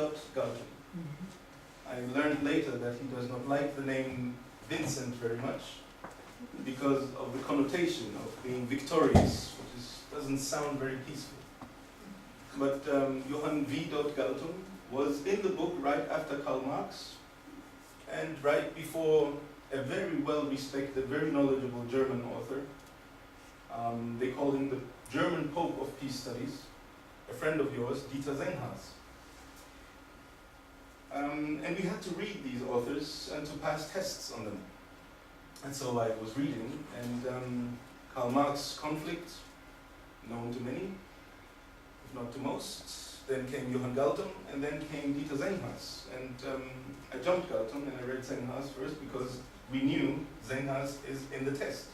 Galtung. I learned later that he does not like the name Vincent very much because of the connotation of being victorious, which doesn't sound very peaceful. But Johann V. Galtung was in the book right after Karl Marx and right before a very well-respected, very knowledgeable German author. They called him the German Pope of Peace Studies, a friend of yours, Dieter Senghas. And we had to read these authors and to pass tests on them. And so I was reading, and Karl Marx's Conflict, known to many, if not to most. Then came Johann Galtung, and then came Dieter Senghas. And I jumped Galtung and I read Senghas first because we knew Senghas is in the test.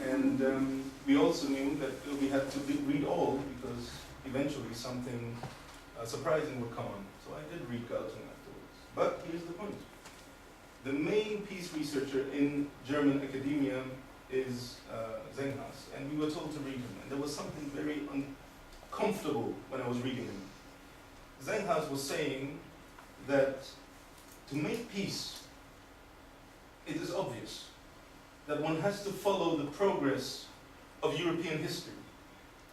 And we also knew that we had to read all because eventually something surprising would come on. So I did read Galtung afterwards. But here's the point. The main peace researcher in German academia is Senghas, and we were told to read him. And there was something very uncomfortable when I was reading him. Senghas was saying that to make peace, it is obvious that one has to follow the progress of European history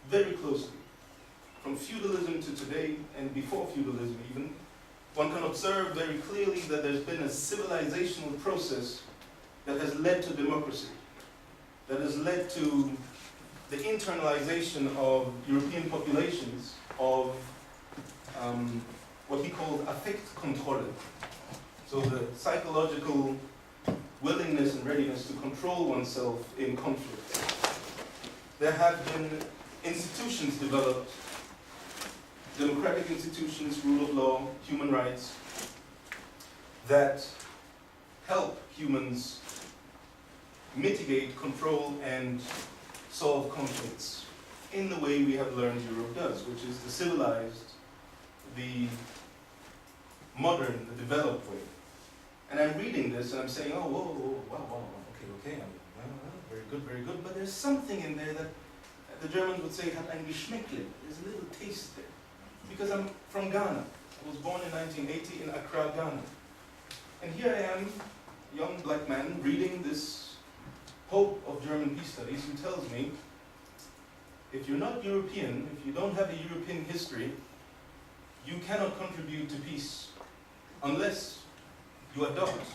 very closely. From feudalism to today, and before feudalism even, one can observe very clearly that there's been a civilizational process that has led to democracy, that has led to the internalization of European populations of what he called Affektkontrolle. So the psychological willingness and readiness to control oneself in conflict. There have been institutions developed, democratic institutions, rule of law, human rights, that help humans mitigate, control, and solve conflicts in the way we have learned Europe does, which is the civilized, the modern, the developed way. And I'm reading this and I'm saying, oh, whoa, wow, okay, very good, but there's something in there that the Germans would say, hat ein Geschmäckle, there's a little taste there. Because I'm from Ghana. I was born in 1980 in Accra, Ghana. And here I am, young black man, reading this Pope of German Peace Studies who tells me, if you're not European, if you don't have a European history, you cannot contribute to peace unless you adopt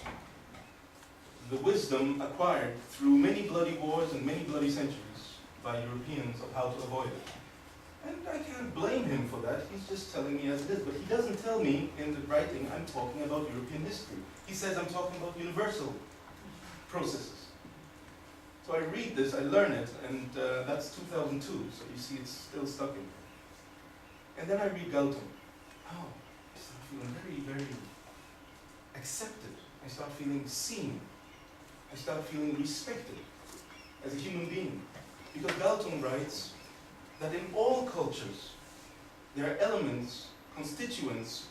the wisdom acquired through many bloody wars and many bloody centuries by Europeans of how to avoid it. And I can't blame him for that. He's just telling me as it is. But he doesn't tell me in the writing I'm talking about European history. He says I'm talking about universal processes. So I read this, I learn it, and that's 2002. So you see it's still stuck in me. And then I read Galtung. Oh, I start feeling very, very accepted. I start feeling seen. I start feeling respected as a human being. Because Galtung writes that in all cultures, there are elements, constituents,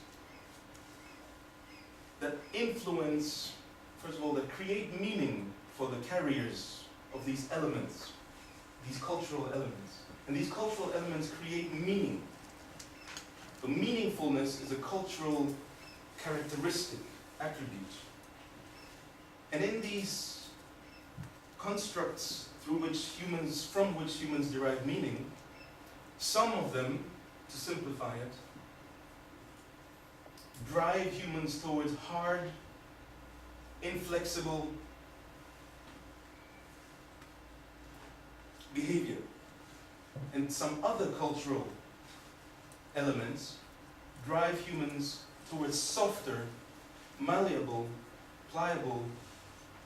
that influence, first of all, that create meaning for the carriers of these elements, these cultural elements. And these cultural elements create meaning. So meaningfulness is a cultural characteristic, attribute. And in these constructs from which humans derive meaning, some of them, to simplify it, drive humans towards hard, inflexible behavior. And some other cultural elements drive humans towards softer, malleable, pliable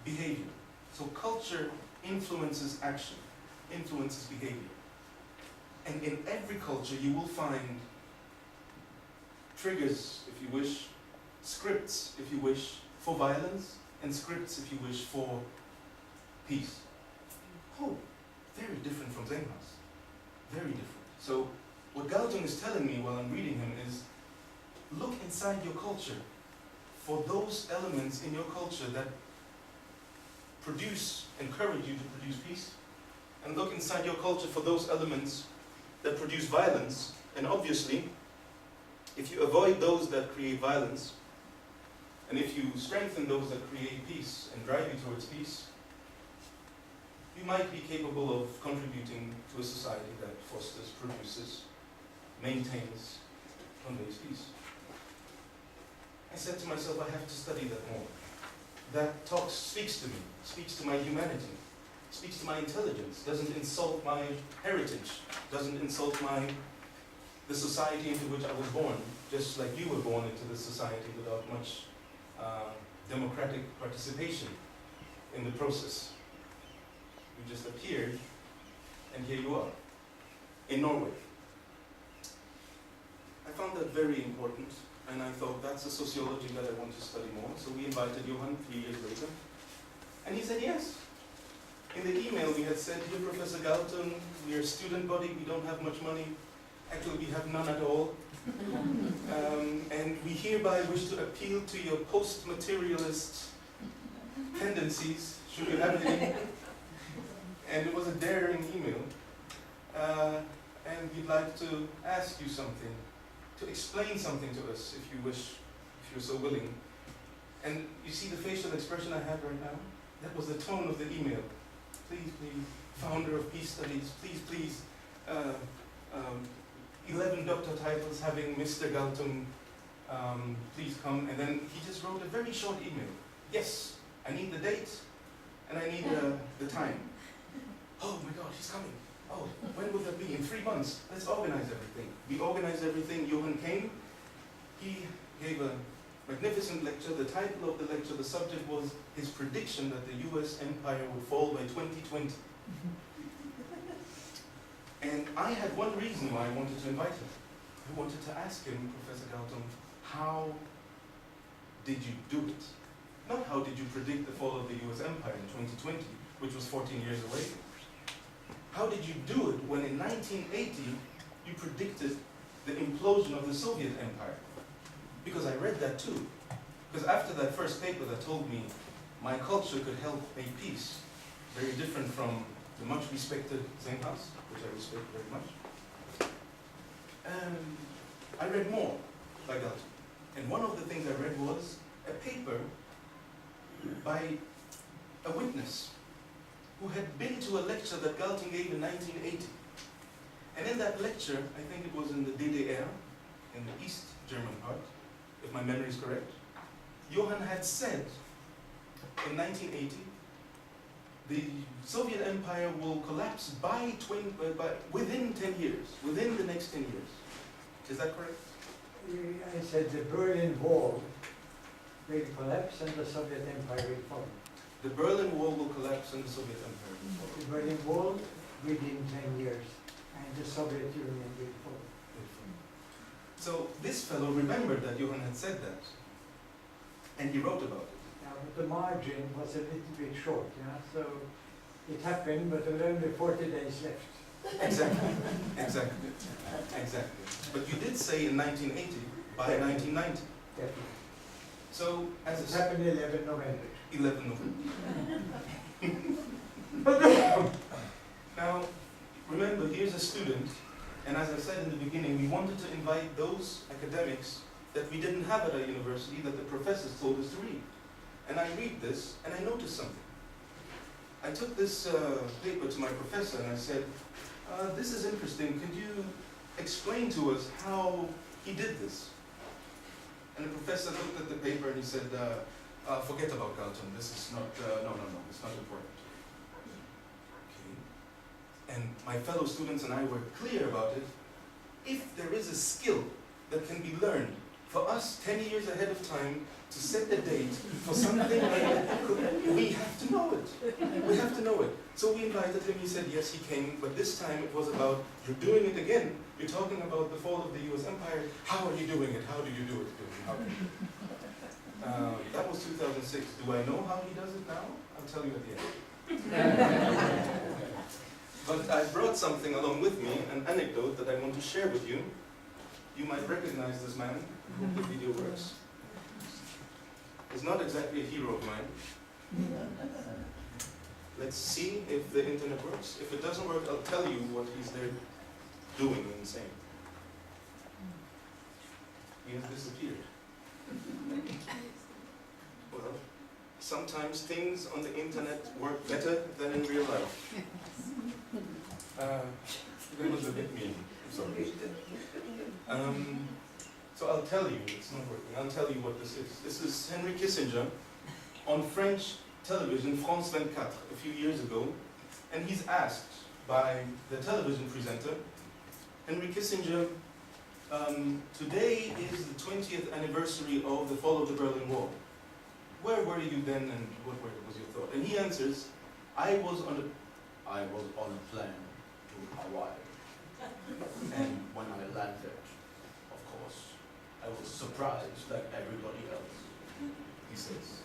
behavior. So culture influences action, influences behavior. And in every culture you will find triggers, if you wish, scripts, if you wish, for violence, and scripts, if you wish, for peace. Oh, very different from Senghas. Very different. So what Galtung is telling me while I'm reading him is, look inside your culture for those elements in your culture that encourage you to produce peace, and look inside your culture for those elements that produce violence, and obviously if you avoid those that create violence, and if you strengthen those that create peace and drive you towards peace, you might be capable of contributing to a society that fosters, produces, maintains, conveys peace. I said to myself, I have to study that more. That speaks to me, speaks to my humanity, speaks to my intelligence, doesn't insult my heritage, doesn't insult the society into which I was born, just like you were born into this society without much democratic participation in the process. You just appeared, and here you are, in Norway. I found that very important, and I thought that's a sociology that I want to study more. So we invited Johan 3 years later, and he said yes. In the email we had said, dear Professor Galtung, we are a student body, we don't have much money. Actually, we have none at all. And we hereby wish to appeal to your post-materialist tendencies, should you have any. And it was a daring email. And we'd like to ask you something, to explain something to us, if you wish, if you're so willing. And you see the facial expression I have right now? That was the tone of the email. Please, please, founder of Peace Studies, please, please, 11 doctor titles having Mr. Galtung, please come. And then he just wrote a very short email. Yes, I need the date, and I need the time. Oh my God, he's coming. Oh, when will that be? In 3 months. Let's organize everything. We organized everything. Johan came. He gave a magnificent lecture. The title of the lecture, the subject was his prediction that the US empire would fall by 2020. And I had one reason why I wanted to invite him. I wanted to ask him, Professor Galtung, how did you do it? Not how did you predict the fall of the US empire in 2020, which was 14 years away. How did you do it when in 1980 you predicted the implosion of the Soviet empire? Because I read that too. Because after that first paper that told me my culture could help make peace, very different from the much respected Zenghaus, which I respect very much, I read more by Galtung. And one of the things I read was a paper by a witness who had been to a lecture that Galtung gave in 1980. And in that lecture, I think it was in the DDR, in the East German part, if my memory is correct, Johan had said in 1980, the Soviet empire will collapse within 10 years, within the next 10 years. Is that correct? I said the Berlin Wall will collapse and the Soviet empire will fall. The Berlin Wall will collapse and the Soviet empire will fall. The Berlin Wall within 10 years and the Soviet Union will fall. So this fellow remembered that Johan had said that, and he wrote about it. Now, but the margin was a little bit short, yeah? So it happened, but there were only 40 days left. Exactly, exactly, exactly. But you did say in 1980, by 1990. Definitely. So, as it happened 11 November. 11 November. Now, remember, here's a student, and as I said in the beginning, we wanted to invite those academics that we didn't have at our university that the professors told us to read. And I read this, and I noticed something. I took this paper to my professor, and I said, this is interesting. Could you explain to us how he did this? And the professor looked at the paper and he said, forget about Galtung. This is not, no, it's not important. Okay. And my fellow students and I were clear about it. If there is a skill that can be learned for us 10 years ahead of time to set the date for something like that, we have to know it. We have to know it. So we invited him, he said yes, he came, but this time it was about, you're doing it again. You're talking about the fall of the US empire. How are you doing it? How do you do it? How do you? That was 2006. Do I know how he does it now? I'll tell you at the end. But I brought something along with me, an anecdote that I want to share with you. You might recognize this man. I hope the video works. He's not exactly a hero of mine. Let's see if the internet works. If it doesn't work, I'll tell you what he's there doing and saying. He has disappeared. Well, sometimes things on the internet work better than in real life. That was a bit mean. I'm sorry. So I'll tell you, it's not working. I'll tell you what this is. This is Henry Kissinger on French television, France 24, a few years ago, and he's asked by the television presenter, Henry Kissinger, today is the 20th anniversary of the fall of the Berlin Wall. Where were you then, and what was your thought? And he answers, I was on a plane to Hawaii, and when I landed, of course, I was surprised like everybody else. He says,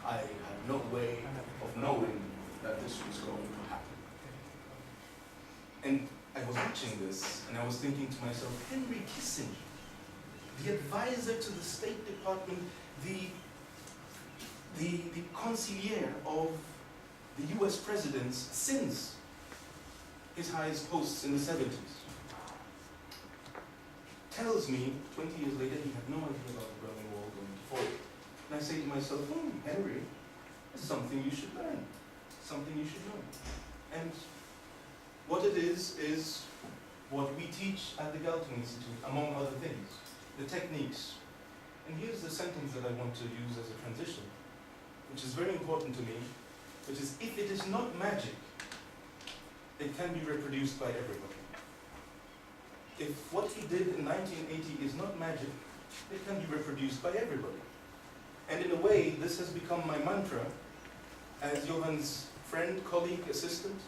I had no way of knowing that this was going to happen. And I was watching this, and I was thinking to myself, Henry Kissinger, the advisor to the State Department, the consigliere of the US presidents since his highest posts in the 70s, tells me 20 years later he had no idea about the Berlin Wall going to fall. And I say to myself, Henry, it's something you should learn, something you should know. And what it is what we teach at the Galtung Institute, among other things, the techniques. And here's the sentence that I want to use as a transition, which is very important to me, which is, if it is not magic, it can be reproduced by everybody. If what he did in 1980 is not magic, it can be reproduced by everybody. And in a way, this has become my mantra as Johann's friend, colleague, assistant,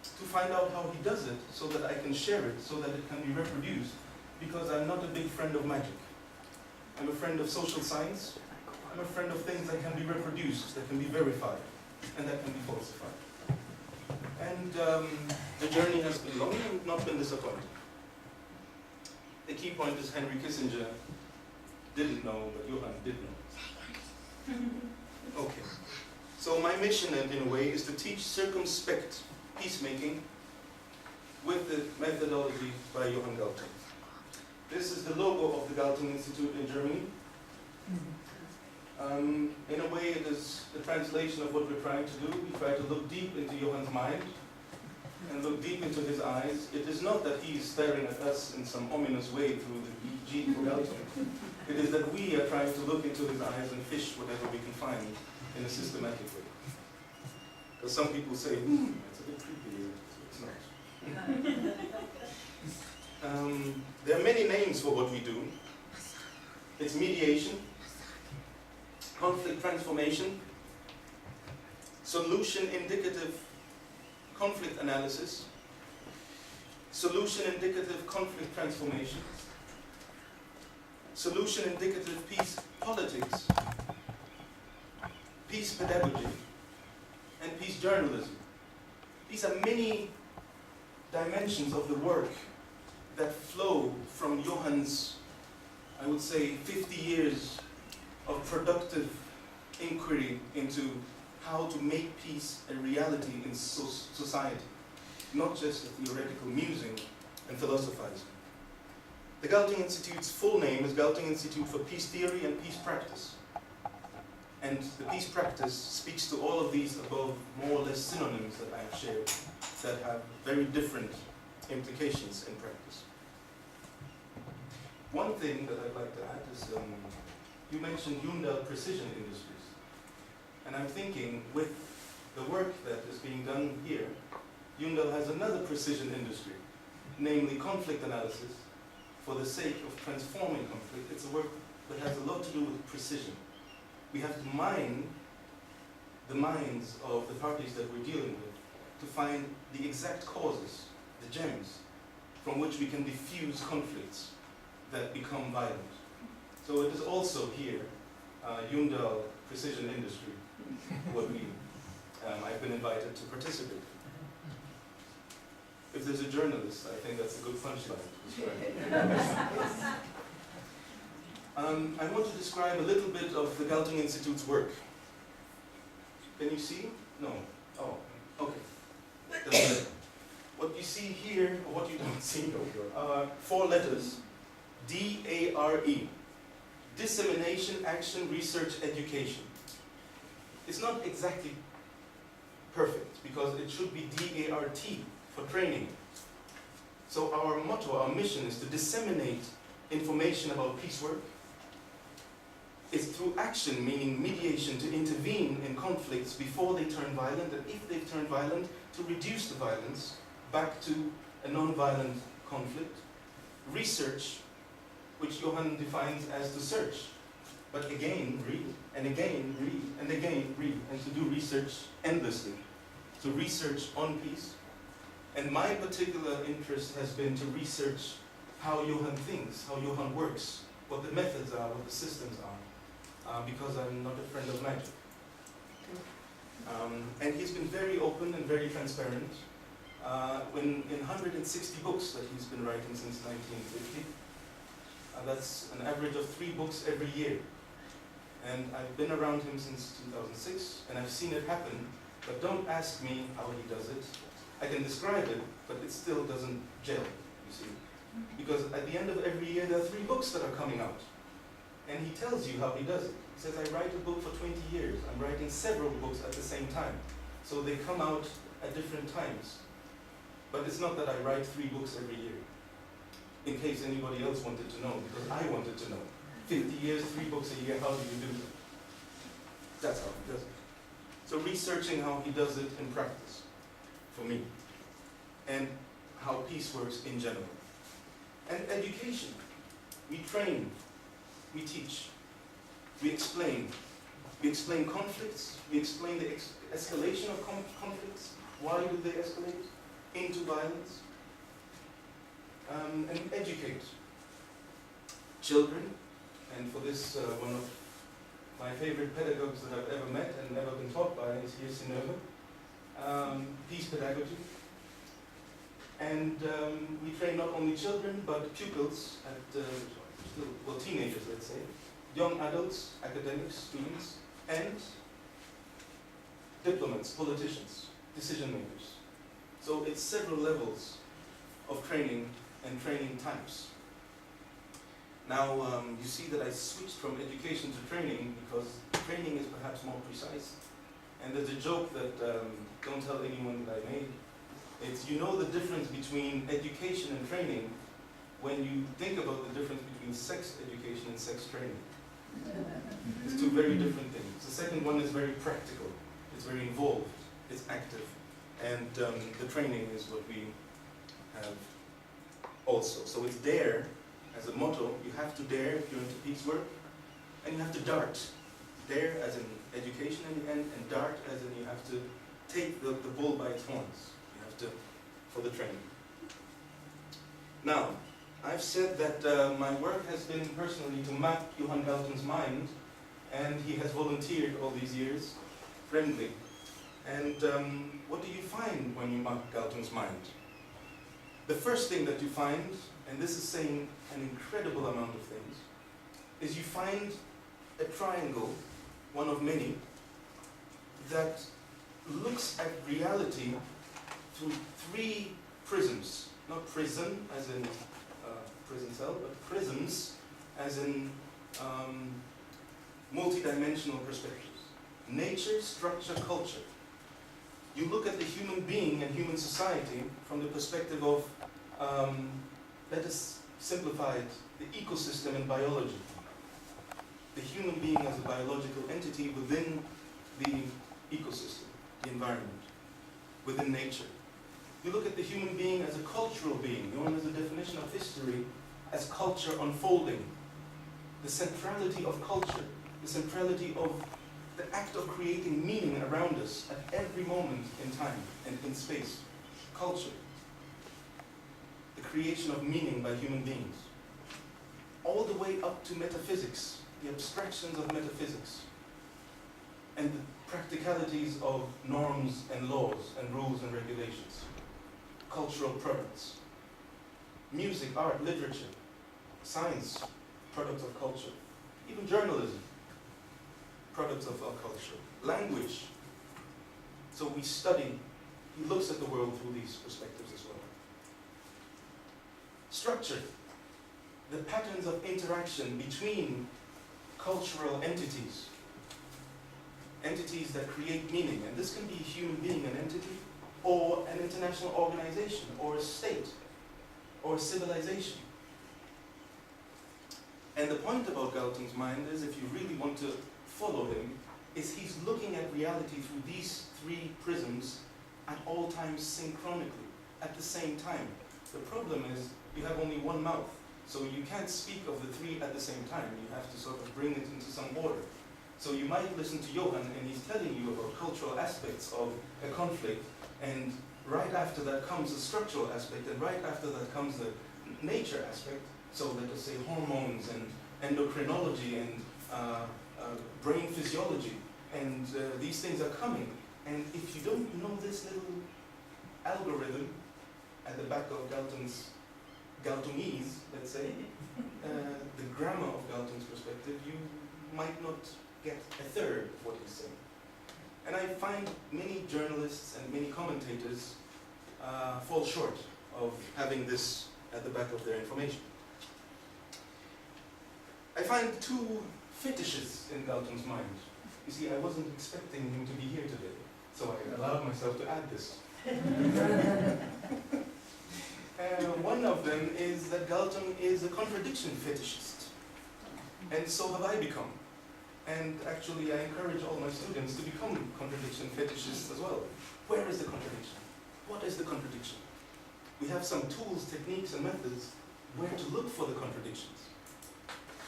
to find out how he does it so that I can share it, so that it can be reproduced, because I'm not a big friend of magic. I'm a friend of social science. I'm a friend of things that can be reproduced, that can be verified, and that can be falsified. And the journey has been long and not been disappointing. The key point is Henry Kissinger didn't know, but Johann did know. Okay. So my mission, in a way, is to teach circumspect peacemaking with the methodology by John Galtung. This is the logo of the Galtung Institute in Germany. In a way, it is the translation of what we're trying to do. We try to look deep into Johann's mind and look deep into his eyes. It is not that he is staring at us in some ominous way through the G for Galtung. It is that we are trying to look into his eyes and fish whatever we can find in a systematic way. Because some people say, it's a bit creepy. It's not. There are many names for what we do. It's mediation, conflict transformation, solution indicative conflict analysis, solution indicative conflict transformation, solution indicative peace politics, peace pedagogy, and peace journalism. These are many dimensions of the work that flow from Johann's, I would say, 50 years of productive inquiry into how to make peace a reality in society, not just a theoretical musing and philosophizing. The Galtung Institute's full name is Galtung Institute for Peace Theory and Peace Practice. And the peace practice speaks to all of these above more or less synonyms that I have shared that have very different implications in practice. One thing that I'd like to add is, you mentioned Hyundai Precision Industries. And I'm thinking, with the work that is being done here, Hyundai has another precision industry, namely conflict analysis, for the sake of transforming conflict. It's a work that has a lot to do with precision. We have to mine the minds of the parties that we're dealing with to find the exact causes, the gems, from which we can diffuse conflicts that become violent. So it is also here, Hyundai Precision Industry, what we, I've been invited to participate. If there's a journalist, I think that's a good punchline to describe. I want to describe a little bit of the Galtung Institute's work. Can you see? No. Oh, okay. What you see here, or what you don't see, are 4 letters D-A-R-E. Dissemination, action, research, education. It's not exactly perfect because it should be D-A-R-T for training. So our motto, our mission is to disseminate information about peace work. It's through action, meaning mediation, to intervene in conflicts before they turn violent, and if they've turned violent, to reduce the violence back to a non-violent conflict. Research, which Johan defines as to search, but again read, and again read, and again read, and to do research endlessly. To research on peace. And my particular interest has been to research how Johan thinks, how Johan works, what the methods are, what the systems are. Because I'm not a friend of magic. And he's been very open and very transparent. In 160 books that he's been writing since 1950, that's an average of 3 books every year. And I've been around him since 2006, and I've seen it happen, but don't ask me how he does it. I can describe it, but it still doesn't gel, you see. Because at the end of every year, there are 3 books that are coming out. And he tells you how he does it. He says, I write a book for 20 years. I'm writing several books at the same time. So they come out at different times. But it's not that I write 3 books every year. In case anybody else wanted to know, because I wanted to know. 50 years, 3 books a year, how do you do that? That's how he does it. So researching how he does it in practice, for me. And how peace works in general. And education. We train. We teach, we explain conflicts, we explain the escalation of conflicts, why do they escalate into violence, and educate children, and for this one of my favorite pedagogues that I've ever met and ever been taught by is here Synnøve, peace pedagogy. And we train not only children but pupils at teenagers, let's say, young adults, academics, students, and diplomats, politicians, decision makers. So it's several levels of training and training types. Now, you see that I switched from education to training because training is perhaps more precise. And there's a joke that, don't tell anyone that I made. It's, you know the difference between education and training when you think about the difference between sex education and sex training. It's 2 very different things. The second one is very practical. It's very involved. It's active. And the training is what we have also. So it's dare as a motto. You have to dare if you're into peace work. And you have to dart. Dare as in education in the end, and dart as in you have to take the bull by its horns. You have to, for the training. Now, I've said that my work has been personally to map Johan Galtung's mind, and he has volunteered all these years, friendly. And what do you find when you map Galtung's mind? The first thing that you find, and this is saying an incredible amount of things, is you find a triangle, one of many, that looks at reality through 3 prisms. Not prison, as in prison cell, but prisms, as in multi-dimensional perspectives. Nature, structure, culture. You look at the human being and human society from the perspective of, let us simplify it, the ecosystem and biology. The human being as a biological entity within the ecosystem, the environment, within nature. You look at the human being as a cultural being, known as a definition of history as culture unfolding. The centrality of culture, the centrality of the act of creating meaning around us at every moment in time and in space. Culture. The creation of meaning by human beings. All the way up to metaphysics, the abstractions of metaphysics, and the practicalities of norms and laws and rules and regulations. Cultural products. Music, art, literature, science, products of culture. Even journalism, products of our culture. Language. So we study, he looks at the world through these perspectives as well. Structure. the patterns of interaction between cultural entities, entities that create meaning. And this can be a human being, an entity, or an international organization, or a state, or a civilization. And the point about Galtung's mind is, if you really want to follow him, is he's looking at reality through these three prisms at all times synchronically, at the same time. The problem is, you have only one mouth, so you can't speak of the three at the same time. You have to sort of bring it into some order. So you might listen to Johan, and he's telling you about cultural aspects of a conflict, and right after that comes the structural aspect, and right after that comes the nature aspect. So let us say hormones and endocrinology and brain physiology, and these things are coming. And if you don't know this little algorithm at the back of Galtungese, let's say, the grammar of Galtung's perspective, you might not get a third of what he's saying. And I find many journalists and many commentators fall short of having this at the back of their information. I find two fetishes in Galtung's mind. You see, I wasn't expecting him to be here today, so I allowed myself to add this. One of them is that Galtung is a contradiction fetishist, and so have I become. And actually, I encourage all my students to become contradiction fetishists as well. Where is the contradiction? What is the contradiction? We have some tools, techniques, and methods where to look for the contradictions.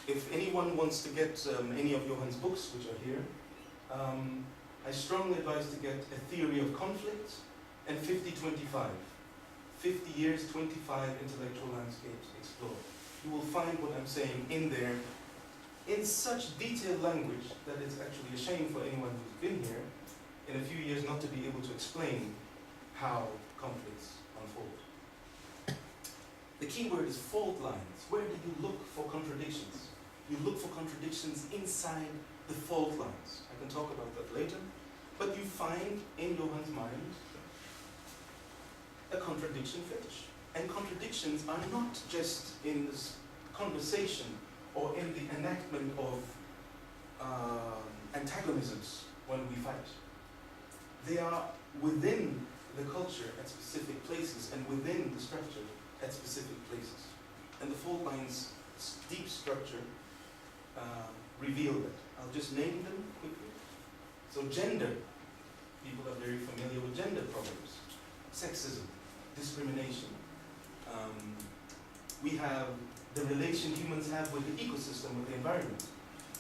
If anyone wants to get any of Johan's books, which are here, I strongly advise to get A Theory of Conflict and 50-25. 50 years, 25 intellectual landscapes explored. You will find what I'm saying in there in such detailed language that it's actually a shame for anyone who's been here in a few years not to be able to explain how conflicts unfold. The key word is fault lines. Where do you look for contradictions? You look for contradictions inside the fault lines. I can talk about that later. But you find in Johan's mind a contradiction fetish. And contradictions are not just in this conversation or in the enactment of antagonisms when we fight. They are within the culture at specific places and within the structure at specific places. And the fault lines' deep structure reveal that. I'll just name them quickly. So gender, people are very familiar with gender problems. Sexism, discrimination. We have the relation humans have with the ecosystem, with the environment.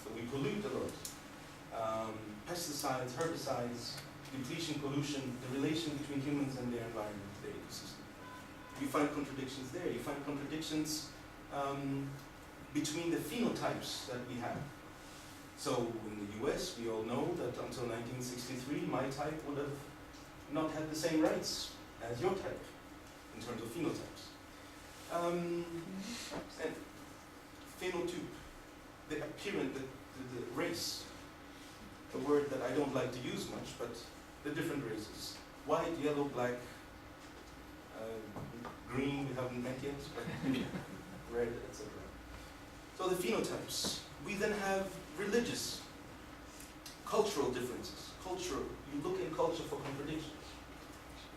So we pollute a lot. Pesticides, herbicides, depletion, pollution, the relation between humans and their environment, their ecosystem. You find contradictions there. You find contradictions between the phenotypes that we have. So in the US, we all know that until 1963, my type would have not had the same rights as your type in terms of phenotypes. And phenotype, the appearance, the race, a word that I don't like to use much, but the different races. White, yellow, black, green, we haven't met yet, but red, etc. So the phenotypes. We then have religious, cultural differences. Cultural, you look in culture for contradictions.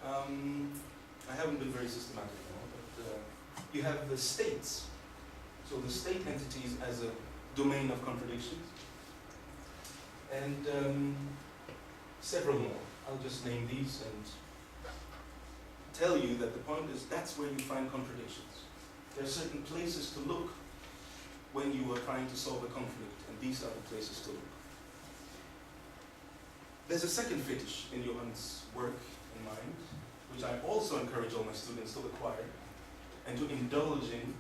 I haven't been very systematic now, but you have the states. So the state entities as a domain of contradictions. And several more. I'll just name these and tell you that the point is that's where you find contradictions. There are certain places to look when you are trying to solve a conflict, and these are the places to look. There's a second fetish in Johan's work in mind, which I also encourage all my students to acquire and to indulge in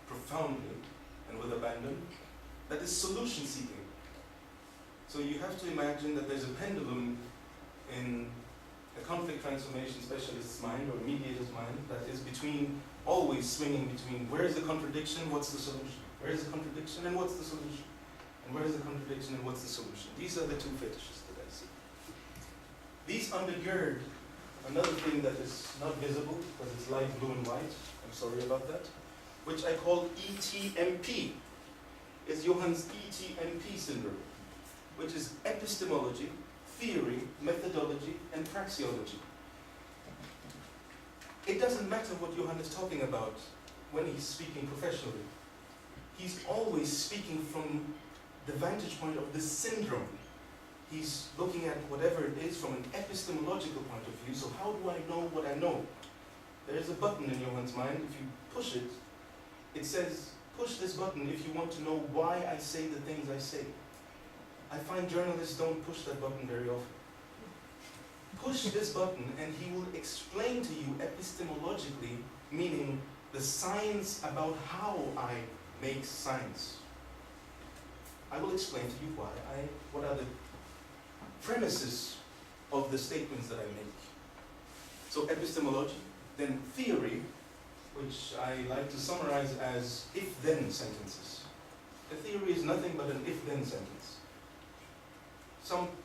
profoundly and with abandon. That is solution seeking. So you have to imagine that there's a pendulum in a conflict transformation specialist's mind or a mediator's mind that is always swinging between where is the contradiction, what's the solution? Where is the contradiction and what's the solution? And where is the contradiction and what's the solution? These are the two fetishes that I see. These undergird another thing that is not visible because it's light blue and white. I'm sorry about that. which I call ETMP, is Johann's ETMP syndrome, which is epistemology, theory, methodology, and praxeology. It doesn't matter what Johann is talking about when he's speaking professionally. He's always speaking from the vantage point of the syndrome. He's looking at whatever it is from an epistemological point of view. So how do I know what I know? There is a button in Johann's mind. If you push it, it says, push this button if you want to know why I say the things I say. I find journalists don't push that button very often. Push this button and he will explain to you epistemologically, meaning the science about how I make science. I will explain to you what are the premises of the statements that I make. So epistemology, then theory, which I like to summarize as if-then sentences. A theory is nothing but an if-then sentence.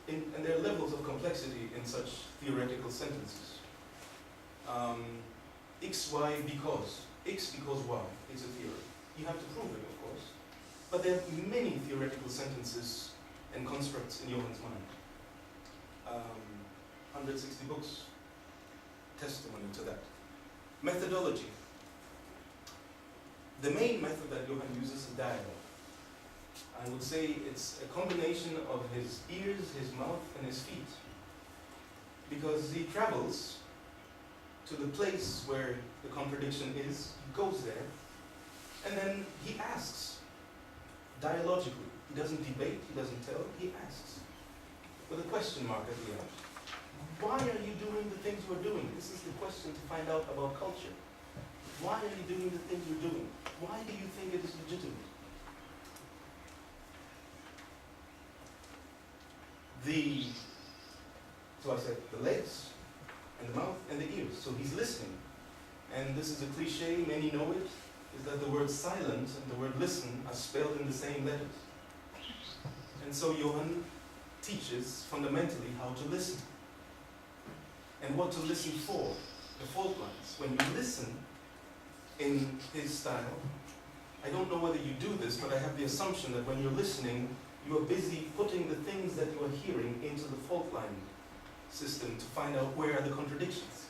And there are levels of complexity in such theoretical sentences. X, Y, because. X because Y is a theory. You have to prove it, of course. But there are many theoretical sentences and constructs in Johann's mind. 160 books, testimony to that. Methodology. The main method that Johann uses is dialogue. I would say it's a combination of his ears, his mouth, and his feet. Because he travels to the place where the contradiction is, he goes there, and then he asks, dialogically. He doesn't debate, he doesn't tell, he asks. With a question mark at the end. Why are you doing the things you're doing? This is the question to find out about culture. Why are you doing the things you're doing? Why do you think it is legitimate? So I said the legs, and the mouth, and the ears. So he's listening. And this is a cliche, many know it, is that the word silent and the word listen are spelled in the same letters. And so Johann teaches fundamentally how to listen. And what to listen for, the fault lines. When you listen in his style, I don't know whether you do this, but I have the assumption that when you're listening, you are busy putting the things that you are hearing into the fault line system to find out where are the contradictions.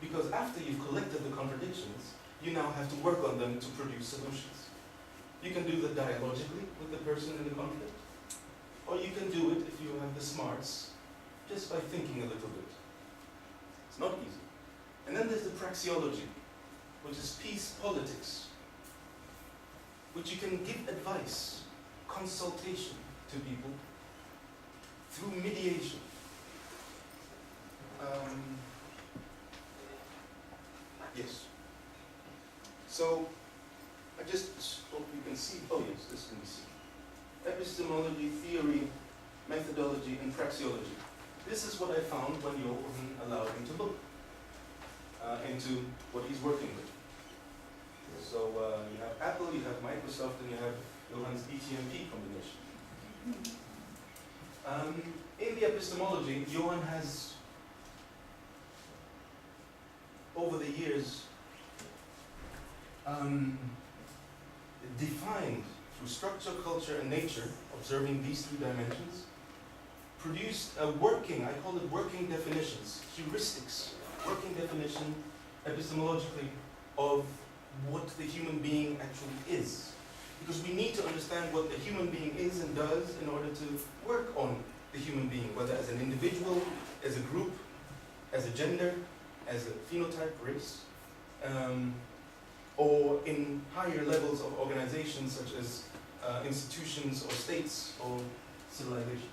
Because after you've collected the contradictions, you now have to work on them to produce solutions. You can do that dialogically with the person in the conflict, or you can do it if you have the smarts, just by thinking a little bit. It's not easy. And then there's the praxeology, which is peace politics, which you can give advice, consultation to people through mediation. Yes. So, I just hope you can see, oh yes, this can be seen. Epistemology, theory, methodology, and praxeology. This is what I found when Johann allowed him to look into what he's working with. So you have Apple, you have Microsoft, and you have Johann's ETMP combination. In the epistemology, Johann has, over the years, defined through structure, culture, and nature, observing these three dimensions, produced a working, I call it working definitions, heuristics, working definition epistemologically of what the human being actually is. Because we need to understand what the human being is and does in order to work on the human being, whether as an individual, as a group, as a gender, as a phenotype, race, or in higher levels of organizations such as institutions or states or civilizations.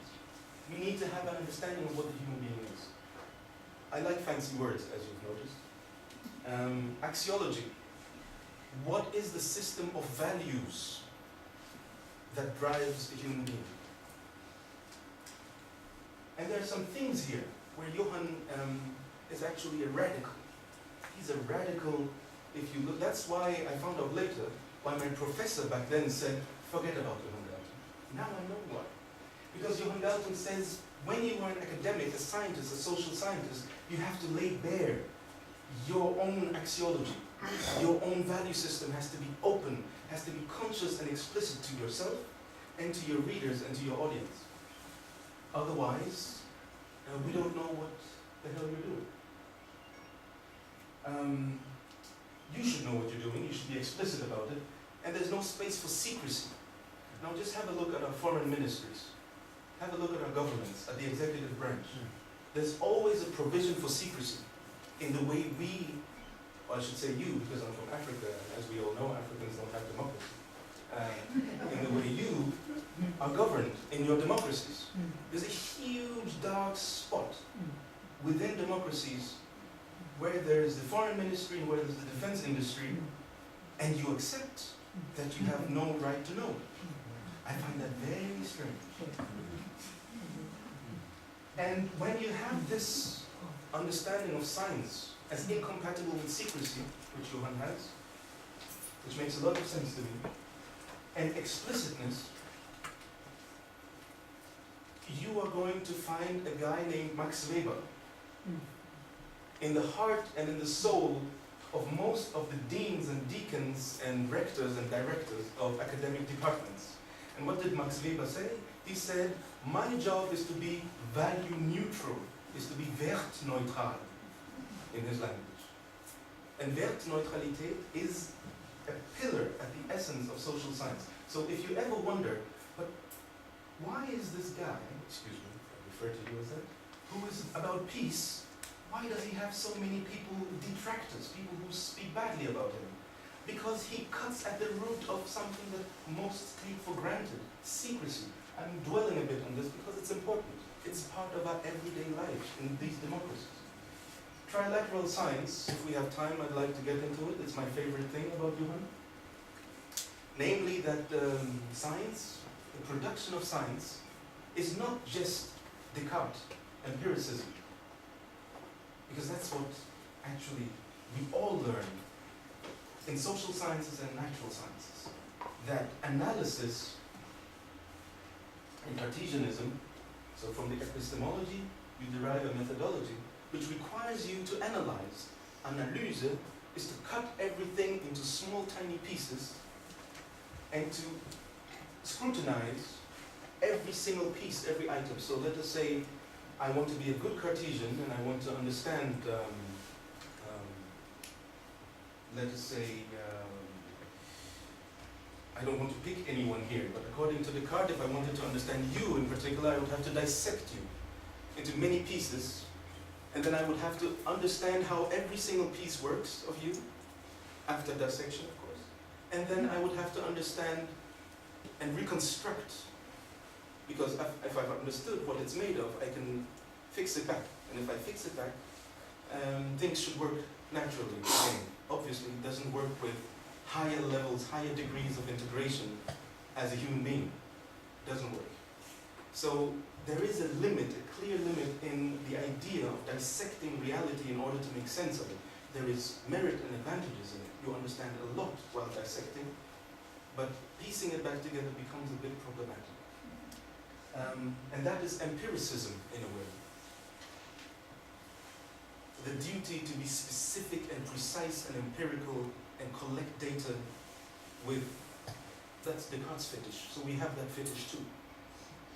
We need to have an understanding of what the human being is. I like fancy words, as you've noticed. Axiology. What is the system of values that drives a human being? And there are some things here where Johann is actually a radical. He's a radical, if you look. That's why I found out later why my professor back then said, forget about Johann Galtung. Now I know why. Because Johann Galtung says, when you are an academic, a scientist, a social scientist, you have to lay bare your own axiology. Your own value system has to be open, has to be conscious and explicit to yourself and to your readers and to your audience. Otherwise, we don't know what the hell you're doing. You should know what you're doing, you should be explicit about it, and there's no space for secrecy. Now just have a look at our foreign ministries. Have a look at our governments, at the executive branch. There's always a provision for secrecy in the way we, or I should say you, because I'm from Africa, and as we all know, Africans don't have democracy. In the way you are governed in your democracies. There's a huge dark spot within democracies where there's the foreign ministry and where there's the defense industry, and you accept that you have no right to know. I find that very strange. And when you have this understanding of science as incompatible with secrecy, which Johan has, which makes a lot of sense to me, and explicitness, you are going to find a guy named Max Weber in the heart and in the soul of most of the deans and deacons and rectors and directors of academic departments. And what did Max Weber say? He said, my job is to be value neutral, is to be wertneutral in his language. And Wertneutralität is a pillar at the essence of social science. So if you ever wonder, but why is this guy, excuse me, I refer to you as that, who is about peace, why does he have so many people, detractors, people who speak badly about him? Because he cuts at the root of something that most take for granted, secrecy. I'm dwelling a bit on this because it's important. It's part of our everyday life in these democracies. Trilateral science, if we have time, I'd like to get into it. It's my favorite thing about Johan. Namely that science, the production of science, is not just Descartes, empiricism. Because that's what actually we all learn in social sciences and natural sciences. That analysis in Cartesianism, so from the epistemology, you derive a methodology which requires you to analyze. Analyse is to cut everything into small, tiny pieces and to scrutinize every single piece, every item. So let us say I want to be a good Cartesian and I want to understand, let us say, I don't want to pick anyone here, but according to Descartes, if I wanted to understand you in particular, I would have to dissect you into many pieces, and then I would have to understand how every single piece works of you, after dissection, of course, and then I would have to understand and reconstruct, because if I've understood what it's made of, I can fix it back, and if I fix it back, things should work naturally again. Obviously, it doesn't work with higher levels, higher degrees of integration as a human being. It doesn't work. So there is a limit, a clear limit in the idea of dissecting reality in order to make sense of it. There is merit and advantages in it. You understand a lot while dissecting, but piecing it back together becomes a bit problematic. And that is empiricism in a way. The duty to be specific and precise and empirical and collect data with, that's Descartes' fetish. So we have that fetish too.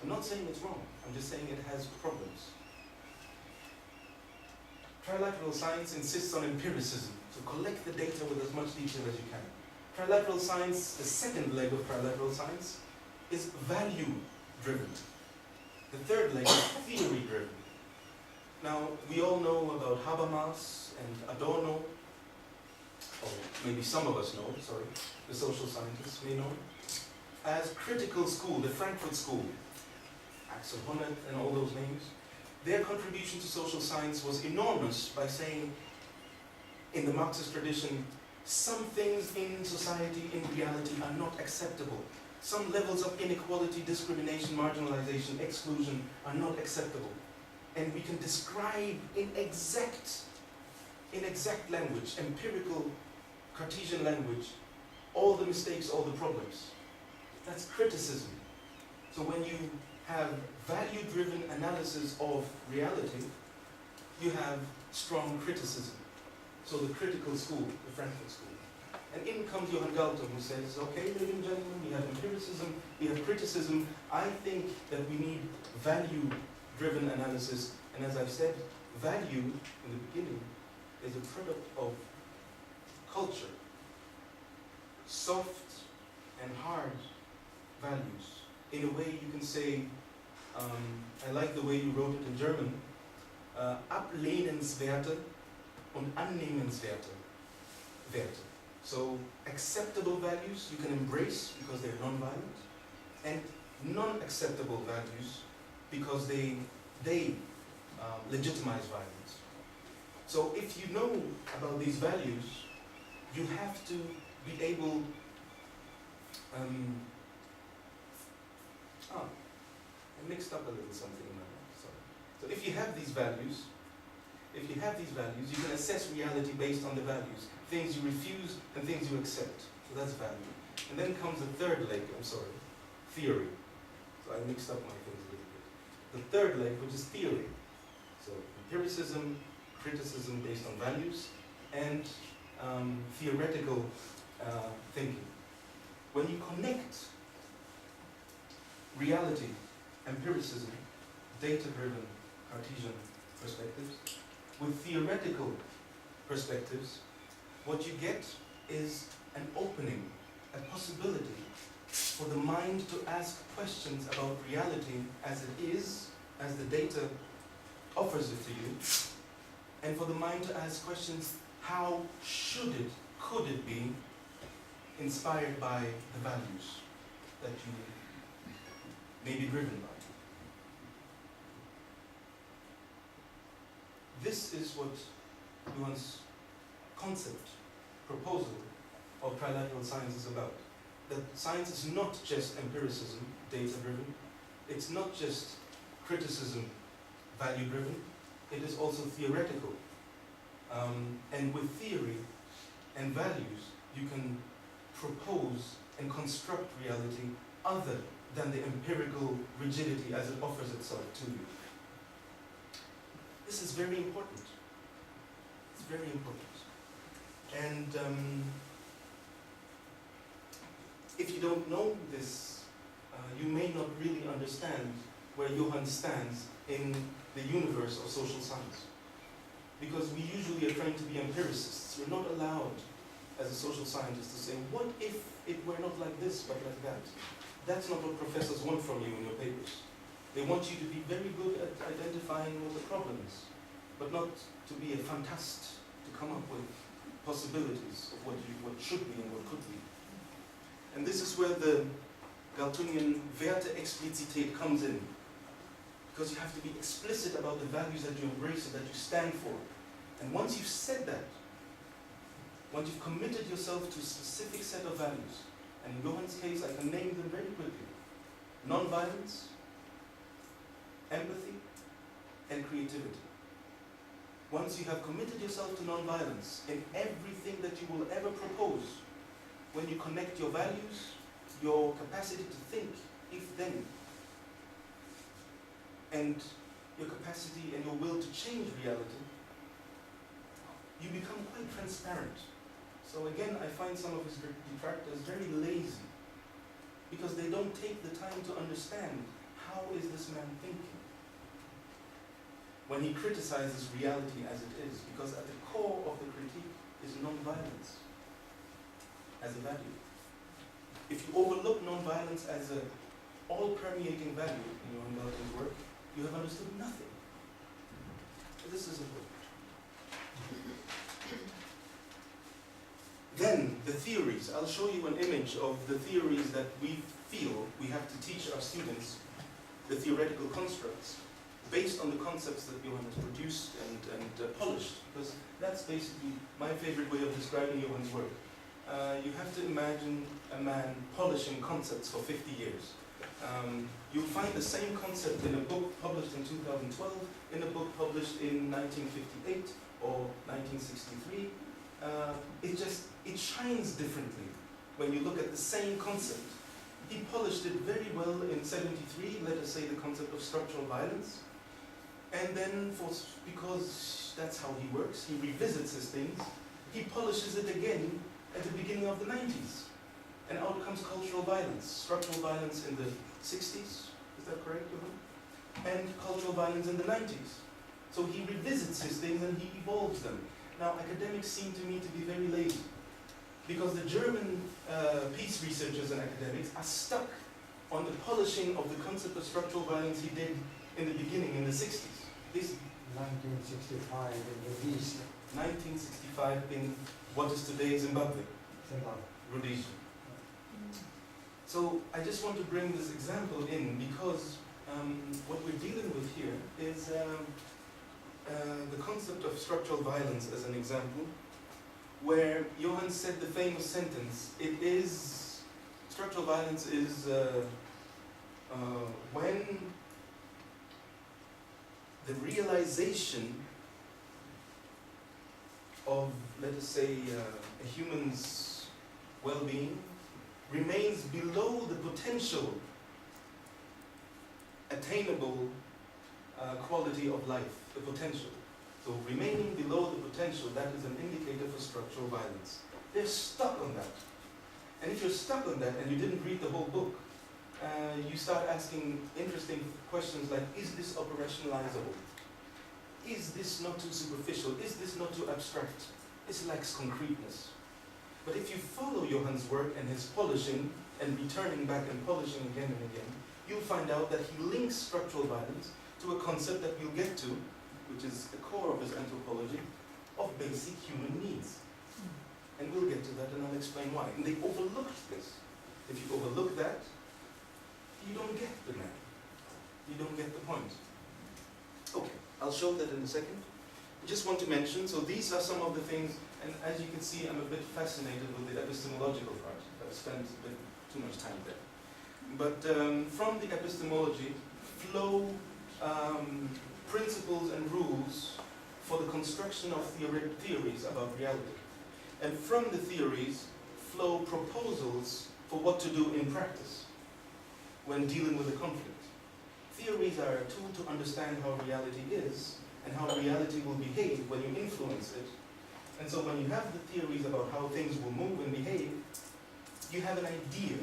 I'm not saying it's wrong, I'm just saying it has problems. Trilateral science insists on empiricism, so collect the data with as much detail as you can. Trilateral science, the second leg of trilateral science, is value-driven. The third leg is theory-driven. Now, we all know about Habermas and Adorno, or maybe some of us know, sorry, the social scientists may know, as critical school, the Frankfurt School, Axel Honneth and all those names. Their contribution to social science was enormous by saying, in the Marxist tradition, some things in society, in reality, are not acceptable. Some levels of inequality, discrimination, marginalization, exclusion are not acceptable. And we can describe in exact language, empirical Cartesian language, all the mistakes, all the problems. That's criticism. So when you have value-driven analysis of reality, you have strong criticism. So the critical school, the Frankfurt School. And in comes John Galtung, who says, okay, ladies and gentlemen, we have empiricism, we have criticism. I think that we need value-driven analysis. And as I've said, value, in the beginning, is a product of culture. Soft and hard values. In a way, you can say, I like the way you wrote it in German, ablehnenswerte und annehmenswerte Werte. So acceptable values you can embrace because they're non-violent, and non-acceptable values because they legitimize violence. So if you know about these values, you have to be able I mixed up a little something in my mind, sorry. So if you have these values, you can assess reality based on the values. Things you refuse and things you accept. So that's value. And then comes the third leg, theory. So I mixed up my things a little bit. The third leg, which is theory. So empiricism, criticism based on values, and theoretical thinking. When you connect reality, empiricism, data-driven Cartesian perspectives, with theoretical perspectives, what you get is an opening, a possibility for the mind to ask questions about reality as it is, as the data offers it to you, and for the mind to ask questions, how should it, could it be, inspired by the values that you may be driven by. This is what Johan's concept, proposal of trilateral science is about. That science is not just empiricism, data-driven. It's not just criticism, value-driven. It is also theoretical. And with theory and values, you can propose and construct reality other than the empirical rigidity as it offers itself to you. This is very important. It's very important. And if you don't know this, you may not really understand where Johan stands in the universe of social science. Because we usually are trained to be empiricists. We're not allowed, as a social scientist, to say, what if it were not like this, but like that? That's not what professors want from you in your papers. They want you to be very good at identifying what the problem is, but not to be a fantast, to come up with possibilities of what should be and what could be. And this is where the Galtungian Werte-Explizität comes in. Because you have to be explicit about the values that you embrace and that you stand for. And once you've said that, once you've committed yourself to a specific set of values, and in Johan's case I can name them very quickly: non-violence, empathy, and creativity. Once you have committed yourself to non-violence in everything that you will ever propose, when you connect your values, your capacity to think, if then, and your capacity and your will to change reality, you become quite transparent. So again, I find some of his detractors very lazy, because they don't take the time to understand how is this man thinking when he criticizes reality as it is, because at the core of the critique is non-violence as a value. If you overlook non-violence as an all-permeating value in John Galtung's work, you have understood nothing. This is important. Then, the theories. I'll show you an image of the theories that we feel we have to teach our students, the theoretical constructs, based on the concepts that Johan has produced and polished, because that's basically my favorite way of describing Johan's work. You have to imagine a man polishing concepts for 50 years. You'll find the same concept in a book published in 2012, in a book published in 1958 or 1963. It shines differently when you look at the same concept. He polished it very well in 73, let us say the concept of structural violence. And then, because that's how he works, he revisits his things, he polishes it again at the beginning of the 90s. And out comes cultural violence, structural violence in the 60s, is that correct, Johan? And cultural violence in the 90s. So he revisits his things and he evolves them. Now, academics seem to me to be very lazy, because the German peace researchers and academics are stuck on the polishing of the concept of structural violence he did in the beginning, in the 60s. This 1965 in the East. 1965 in what is today Zimbabwe, Rhodesia. So I just want to bring this example in because what we're dealing with here is the concept of structural violence as an example, where Johan said the famous sentence, structural violence is when the realization of, let us say, a human's well-being remains below the potential attainable quality of life, the potential. So remaining below the potential, that is an indicator for structural violence. They're stuck on that. And if you're stuck on that and you didn't read the whole book, you start asking interesting questions like, is this operationalizable? Is this not too superficial? Is this not too abstract? This lacks concreteness. But if you follow Johan's work and his polishing and returning back and polishing again and again, you'll find out that he links structural violence to a concept that we'll get to, which is the core of his anthropology, of basic human needs. And we'll get to that and I'll explain why. And they overlooked this. If you overlook that, you don't get the man. You don't get the point. Okay, I'll show that in a second. I just want to mention, so these are some of the things, and as you can see, I'm a bit fascinated with the epistemological part. I've spent a bit too much time there. But from the epistemology flow principles and rules for the construction of theories about reality. And from the theories flow proposals for what to do in practice when dealing with a conflict. Theories are a tool to understand how reality is and how reality will behave when you influence it. And so when you have the theories about how things will move and behave, you have an idea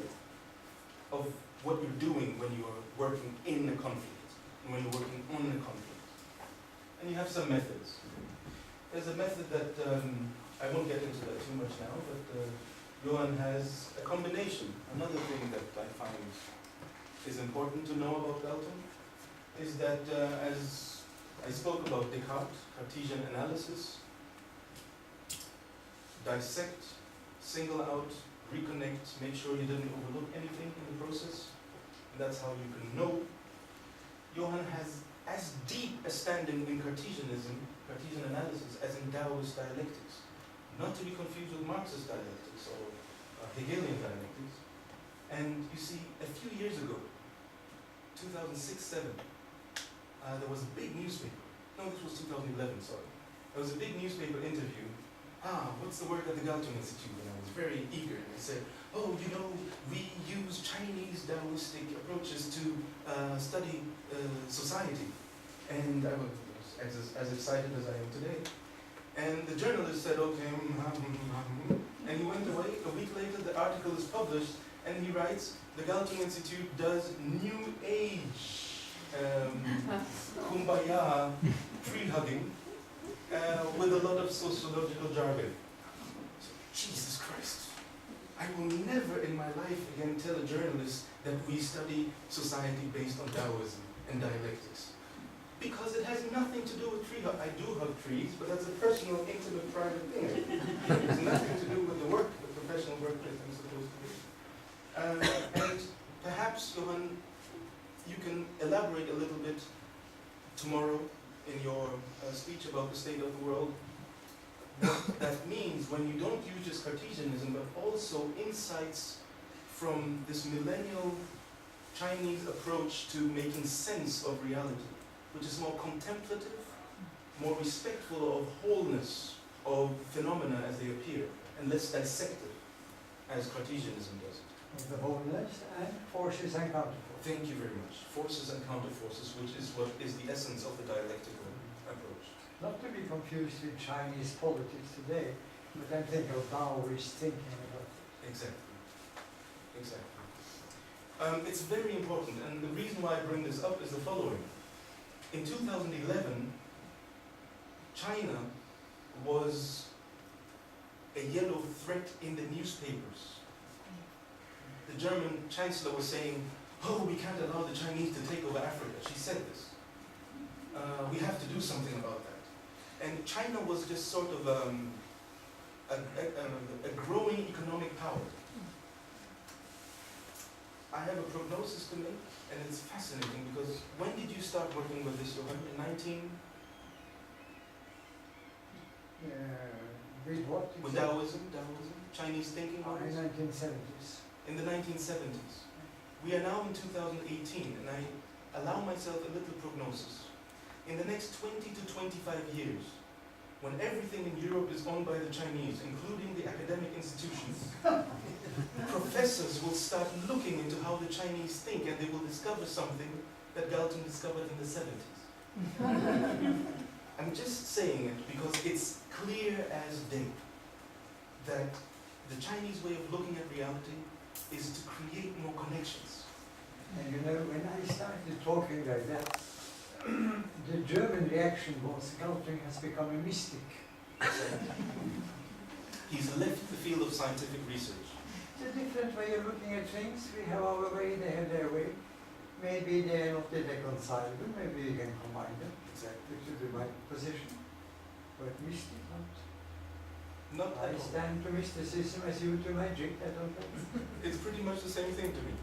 of what you're doing when you are working in a conflict and when you're working on a conflict. And you have some methods. There's a method that, I won't get into that too much now, but Johan has a combination. Another thing that I find is important to know about Galtung is that as I spoke about Descartes, Cartesian analysis, dissect, single out, reconnect, make sure you didn't overlook anything in the process, and that's how you can know. Johan has as deep a standing in Cartesianism, Cartesian analysis, as in Taoist dialectics. Not to be confused with Marxist dialectics or Hegelian dialectics. And you see, a few years ago, 2006-07, there was a big newspaper. No, this was 2011, sorry. There was a big newspaper interview. What's the work at the Galtung Institute? And I was very eager. And I said, oh, you know, we use Chinese Taoistic approaches to study society. And I was as excited as I am today. And the journalist said, okay, and he went away. A week later, the article is published, and he writes, the Galtung Institute does New Age kumbaya tree hugging with a lot of sociological jargon. So, Jesus Christ, I will never in my life again tell a journalist that we study society based on Taoism and dialectics. Because it has nothing to do with tree hug. I do hug trees, but that's a personal, intimate, private thing. It has nothing to do with the work, the professional work that I'm supposed to do. And perhaps, Johan, you can elaborate a little bit tomorrow in your speech about the state of the world. What that means when you don't use just Cartesianism, but also insights from this millennial Chinese approach to making sense of reality, which is more contemplative, more respectful of wholeness of phenomena as they appear, and less dissective, as Cartesianism does it. Of the wholeness and forces and counterforces. Thank you very much. Forces and counterforces, which is what is the essence of the dialectical approach. Not to be confused with Chinese politics today, but I'm thinking of Taoist thinking about it. Exactly. Exactly. It's very important, and the reason why I bring this up is the following. In 2011, China was a yellow threat in the newspapers. The German chancellor was saying, oh, we can't allow the Chinese to take over Africa. She said this. We have to do something about that. And China was just sort of a growing economic power. I have a prognosis to make, and it's fascinating because when did you start working with this? In 19? With what? With Taoism, Chinese thinking? In the 1970s. In the 1970s. We are now in 2018, and I allow myself a little prognosis. In the next 20 to 25 years, when everything in Europe is owned by the Chinese, including the academic institutions, professors will start looking into how the Chinese think, and they will discover something that Galtung discovered in the 70s. I'm just saying it because it's clear as day that the Chinese way of looking at reality is to create more connections. And you know, when I started talking like that, the German reaction was Galtung has become a mystic. He's left the field of scientific research. It's a different way of looking at things. We have our way, they have their way. Maybe they are not irreconcilable, maybe we can combine them. Exactly. Which is my position. But mystic, Not I at all. stand to mysticism as you to magic, I don't know. It's pretty much the same thing to me.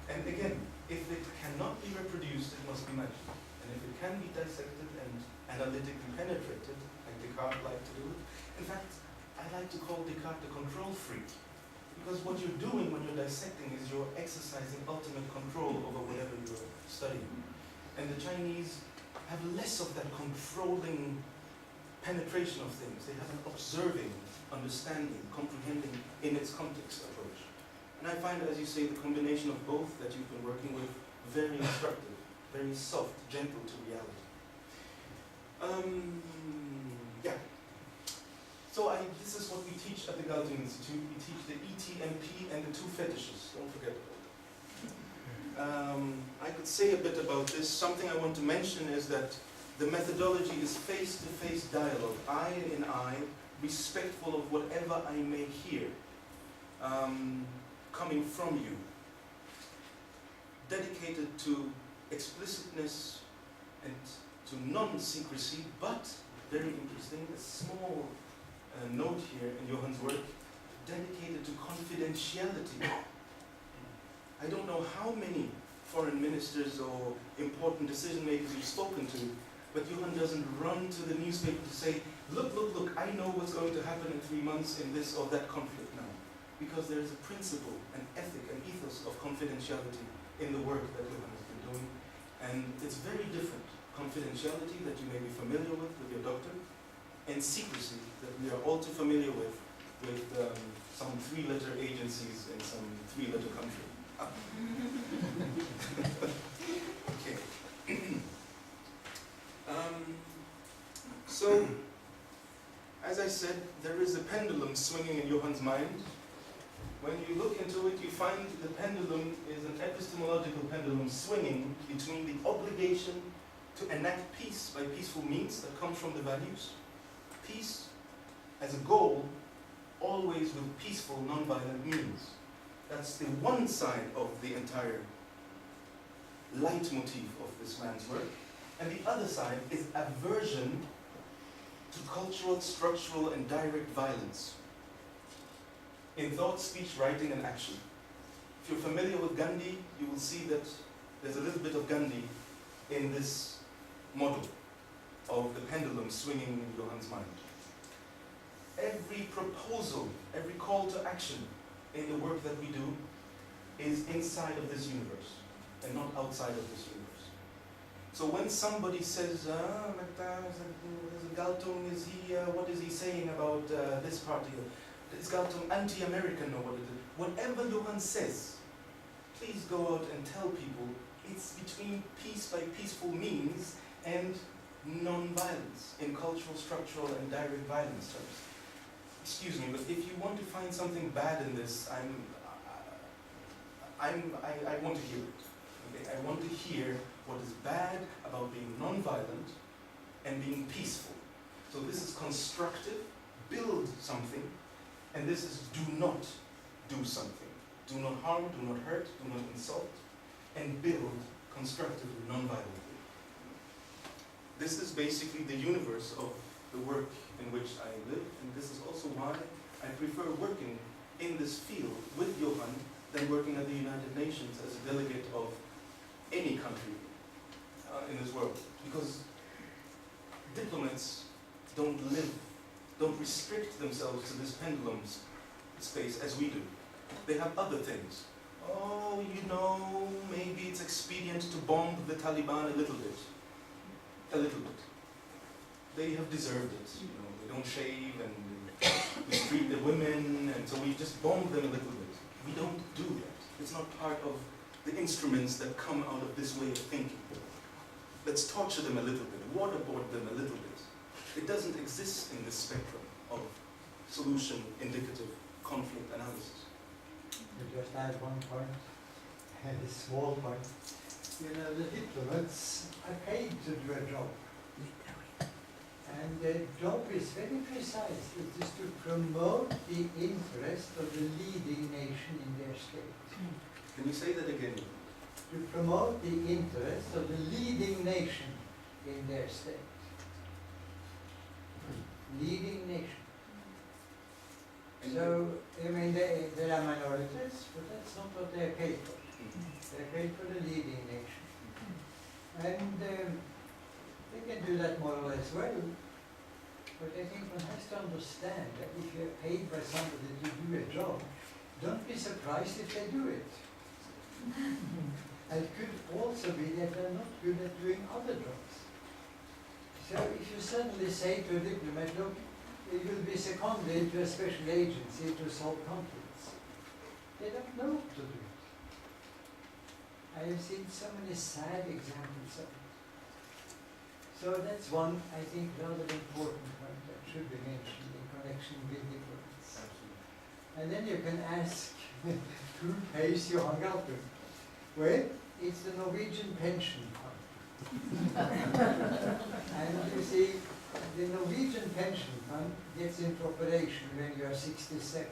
And again, if it cannot be reproduced, it must be magic. And if it can be dissected and analytically penetrated, like Descartes liked to do it. In fact, I like to call Descartes the control freak. Because what you're doing when you're dissecting is you're exercising ultimate control over whatever you're studying. And the Chinese have less of that controlling penetration of things. They have an observing, understanding, comprehending in its context approach. And I find, as you say, the combination of both that you've been working with very instructive, very soft, gentle to reality. Yeah. So this is what we teach at the Galtung Institute. We teach the ETMP and the two fetishes. Don't forget about that. I could say a bit about this. Something I want to mention is that the methodology is face-to-face dialogue, eye in eye, respectful of whatever I may hear coming from you. Dedicated to explicitness and to non-secrecy, but, very interesting, a small note here in Johann's work, dedicated to confidentiality. I don't know how many foreign ministers or important decision makers you've spoken to, but Johann doesn't run to the newspaper to say, look, look, look, I know what's going to happen in 3 months in this or that conflict now. Because there is a principle, an ethic, an ethos of confidentiality in the work that Johann has been doing. And it's very different. Confidentiality that you may be familiar with your doctor, and secrecy that we are all too familiar with some 3-letter agencies in some 3-letter country. Okay. So, as I said, there is a pendulum swinging in Johann's mind. When you look into it, you find the pendulum is an epistemological pendulum swinging between the obligation to enact peace by peaceful means that comes from the values. Peace as a goal, always with peaceful, non-violent means. That's the one side of the entire leitmotif of this man's work. And the other side is aversion to cultural, structural, and direct violence in thought, speech, writing, and action. If you're familiar with Gandhi, you will see that there's a little bit of Gandhi in this model of the pendulum swinging in Johann's mind. Every proposal, every call to action in the work that we do is inside of this universe and not outside of this universe. So when somebody says, Galtung, what is he saying about this party? Is Galtung anti-American or what is it? Whatever Johann says, please go out and tell people it's between peace by peaceful means and non-violence in cultural, structural, and direct violence terms. Excuse me, but if you want to find something bad in this, I want to hear it. Okay? I want to hear what is bad about being non-violent and being peaceful. So this is constructive, build something, and this is do not do something. Do not harm, do not hurt, do not insult, and build constructively, non-violently. This is basically the universe of the work in which I live, and this is also why I prefer working in this field with Johan than working at the United Nations as a delegate of any country in this world. Because diplomats don't restrict themselves to this pendulum space as we do. They have other things. Oh, you know, maybe it's expedient to bomb the Taliban a little bit. A little bit. They have deserved it. You know, they don't shave and mistreat the women, and so we just bomb them a little bit. We don't do that. It's not part of the instruments that come out of this way of thinking. Let's torture them a little bit, waterboard them a little bit. It doesn't exist in this spectrum of solution, indicative, conflict analysis. To just add one point, and a small point. You know, the diplomats are paid to do a job. And the job is very precise. It is to promote the interest of the leading nation in their state. Can you say that again? To promote the interest of the leading nation in their state. Leading nation. So, I mean, there are minorities, but that's not what they're paid for. They're paid for the leading nation. And they can do that more or less well. But I think one has to understand that if you're paid by somebody to do a job, don't be surprised if they do it. And it could also be that they're not good at doing other jobs. So if you suddenly say to a diplomat, look, you will be seconded to a special agency to solve conflicts, they don't know what to do. I have seen so many sad examples of it. So that's one, I think, rather important point that should be mentioned in connection with diplomats. And then you can ask, who pays John Galtung? Well, it's the Norwegian pension fund. And you see, the Norwegian pension fund gets into operation when you are 67.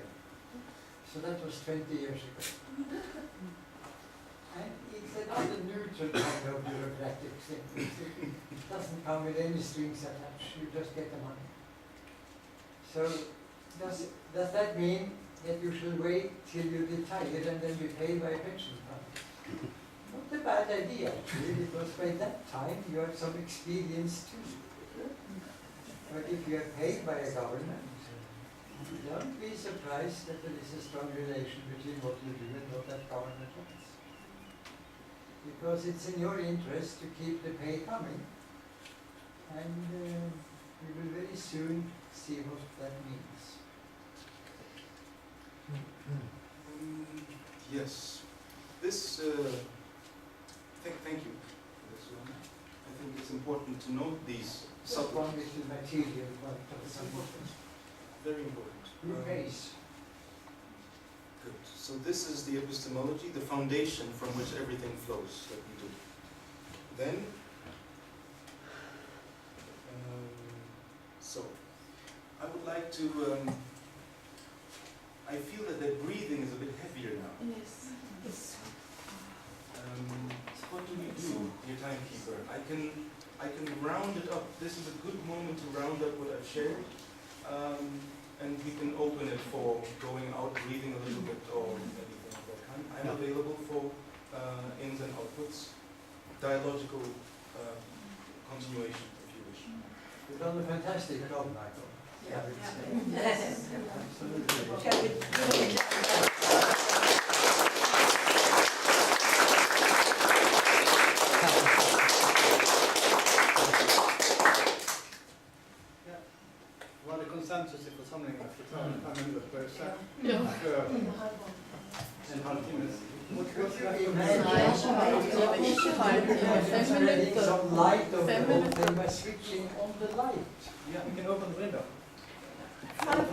So that was 20 years ago. And it's another neutral kind of bureaucratic thing. It doesn't come with any strings attached, you just get the money. So does that mean that you should wait till you retire and then be paid by a pension fund? Not a bad idea actually, because by that time you have some experience too. But if you are paid by a government, don't be surprised that there is a strong relation between what you do and what that government wants. Because it's in your interest to keep the pay coming, and we will very soon see what that means. Yes. This, thank you for this one. I think it's important to note these Just one is the material part of It's something. important. Very important. Who pays? Good. So this is the epistemology, the foundation from which everything flows that we do. Then, so I would like to. I feel that the breathing is a bit heavier now. Yes. What do we do, dear timekeeper? I can round it up. This is a good moment to round up what I've shared. And we can open it for going out, breathing a little bit, or anything of that kind. I'm available for ins and outputs, dialogical continuation, if you wish. You've done a fantastic job, Michael. Yeah. I would say. Yes. Absolutely. Shall we? Var det konsensus i församlingen att vi tar 5 minuter pauser? Ja. För and ultimate. What Nei, you jeg imagine? har ikke feil. Spreading some light over the 5 whole minutes. thing by switching on the light. Yeah, we can open the window. Five